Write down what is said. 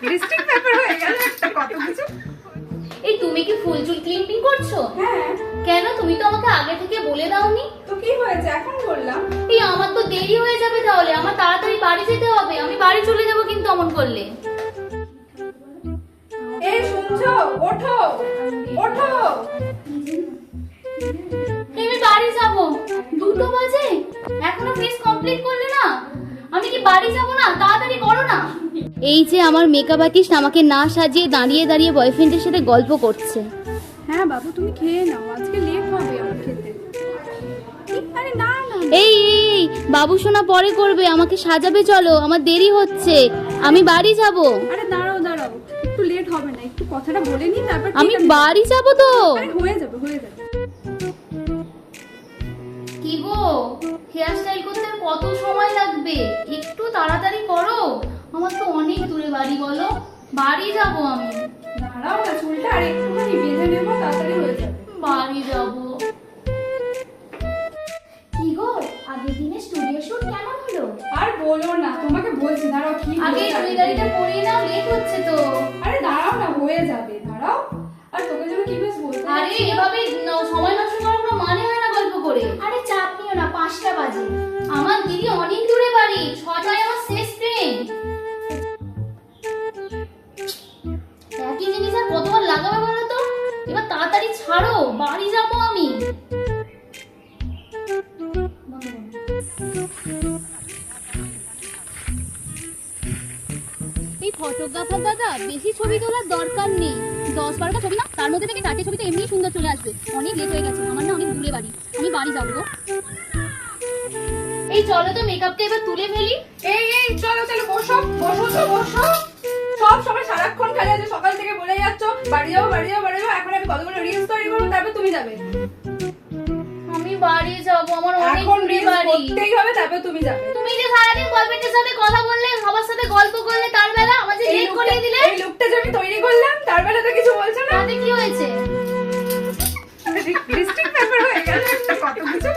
Listing paper হয়ে গেল একটা কত কিছু। এই তুমি কি ফুল চুল ক্লিনিং করছো? হ্যাঁ। কেন তুমি তো আমাকে আগে থেকে বলে দাওনি? তো কি হয়েছে এখন বললাম। এই আমার তো দেরি হয়ে যাবে, তাহলে আমার তাড়াতাড়ি বাড়ি যেতে হবে। আমি বাড়ি চলে যাব কিন্তু অমন করলে। এই শুনছো, ওঠো ওঠো। আমি বাড়ি যাব, 2টো বাজে, এখনো ফেস কমপ্লিট করলে না? আমি কি বাড়ি যাব না? তাড়াতাড়ি করো না। এই যে আমার মেকআপ আর্টিস্ট আমাকে না সাজিয়ে দাঁড়িয়ে দাঁড়িয়ে বয়ফ্রেন্ডের সাথে গল্প করছে। হ্যাঁ বাবু তুমি খেয়ে নাও, আজকে লেট হবে আমার খেতে। আরে না না এই এই বাবু সোনা পরে করবে, আমাকে সাজাবে, চলো আমার দেরি হচ্ছে, আমি বাড়ি যাব। আরে দাঁড়াও দাঁড়াও, একটু লেট হবে না, একটু কথাটা বলে নি তারপর। আমি বাড়ি যাব তো। আরে হয়ে যাবে হয়ে যাবে। কি গো, হেয়ার স্টাইল করতে আর কত সময় লাগবে? একটু তাড়াতাড়ি করো, আমার তো অনেক দূরে বাড়ি। বলো, বাড়ি যাব আমি। দাঁড়াও না, চুলটা আর একটুখানি বেঁধে নেবো, তাড়াতাড়ি হয়ে যাবে। বাড়ি যাব। কি গো, আগের দিনে স্টুডিও শুট কেমন হলো? আর বলো না, তোমাকে বলছি দাঁড়াও কি আগে হয়ে যাবে। জুয়েলারিটা পরিয়ে নাও, লেট হচ্ছে তো। আরে দাঁড়াও না, হয়ে যাবে, দাঁড়াও। আর তোকে যেন কি বেশ বলতে আরে যাচ্ছি না। এভাবে সময় নষ্ট করার কোনো মানে হয় না গল্প করে। আরে চাপ নিও না, 5টা বাজে। আমার দিদি অনেক দূরে বাড়ি, 6টায় আমার শেষ ট্রেন। একই জিনিস আর কতবার লাগাবে বলো তো? এবার তাড়াতাড়ি ছাড়ো, বাড়ি যাব আমি। এই ফটোগ্রাফার দাদা, বেশি ছবি তোলার দরকার নেই। 10-12টা ছবি না, তার মধ্যে থেকে 4টে ছবিতে এমনি সুন্দর চলে আসবে। অনেক লেট হয়ে গেছে, আমার না অনেক দূরে বাড়ি, আমি বাড়ি যাবো গো। এই চলো তো মেকআপটা এবার তুলে ফেলি। এই এই চলো চলো, বসো বসো তো বসো। সব সময় সারাক্ষণ খালি আজ সকাল থেকে বলে যাচ্ছ বাড়ি যাবো বাড়ি যাবো বাড়ি যাবো। এখন আমি কতগুলো রিলস তৈরি করবো, তারপর তুমি যাবে। আমি বাড়ি যাবো, আমার অনেক এখন দূরে রিলস বাড়ি। করতেই হবে, তারপর তুমি যাবে। তুমি যে সারাদিন গার্লফ্রেন্ডের সাথে কথা বললে, সবার সাথে গল্প করলে, তার বেলা আমার যে লেট করিয়ে দিলে। এই লুকটা যে আমি তৈরি করলাম, তার বেলা তো কিছু বলছো না। তাতে কি হয়েছে? লিস্টিং পেপার হয়ে গেল একটা কত কিছু।